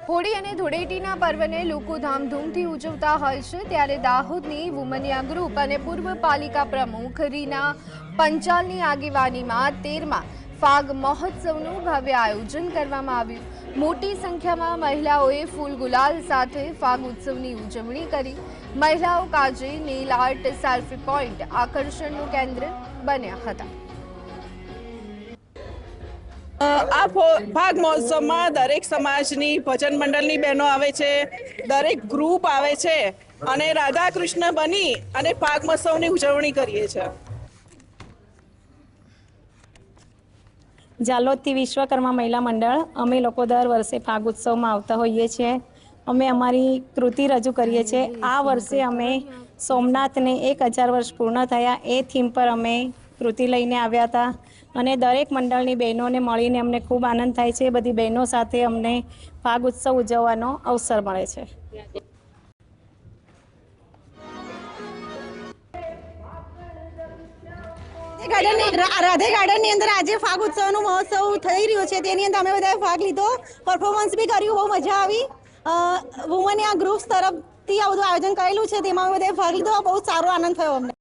હોળી અને ધૂળેટીના પર્વને લોકો ધામધૂમથી ઉજવતા હોય છે ત્યારે દાહોદની વુમનિયા ગ્રુપ અને પૂર્વ પાલિકા પ્રમુખ રીના પંચાલની આગેવાનીમાં 13મા ફાગ મહોત્સવનું ભવ્ય આયોજન કરવામાં આવ્યું। મોટી સંખ્યામાં મહિલાઓએ ફૂલ ગુલાલ સાથે ફાગ ઉત્સવની ઉજવણી કરી। મહિલાઓ કાજે નેલ આર્ટ સેલ્ફી પોઈન્ટ આકર્ષણનું કેન્દ્ર બન્યા હતા। આ ફાગ મહોત્સવમાં દરેક સમાજની ભજન મંડળની બહેનો આવે છે, દરેક ગ્રુપ આવે છે અને રાધા કૃષ્ણ બની અને ફાગ મહોત્સવની ઉજવણી કરીએ છીએ। જાલોદથી વિશ્વકર્મા મહિલા મંડળ અમે લોકો દર વર્ષે ફાગ ઉત્સવમાં આવતા હોઈએ છીએ। અમે અમારી કૃતિ રજૂ કરીએ છીએ। આ વર્ષે અમે સોમનાથને 1000 વર્ષ પૂર્ણ થયા એ થીમ પર અમે કૃતિ લઈને આવ્યા હતા અને દરેક મંડળની બહેનોને મળીને અમને ખૂબ આનંદ થાય છે। બધી બહેનો સાથે અમને ફાગ ઉત્સવ ઉજવવાનો અવસર મળે છે। રાધે ગાર્ડનની અંદર આજે ફાગ ઉત્સવનો મહોત્સવ થઈ રહ્યો છે, તેની અંદર અમે બધાએ ભાગ લીધો, પરફોર્મન્સ બી કર્યું, બહુ મજા આવી। વુમનિયા ગ્રુપ્સ તરફથી આ બધું આયોજન કરેલું છે, તેમાં અમે બધાએ ભાગ લીધો, બહુ સારો આનંદ થયો અમને।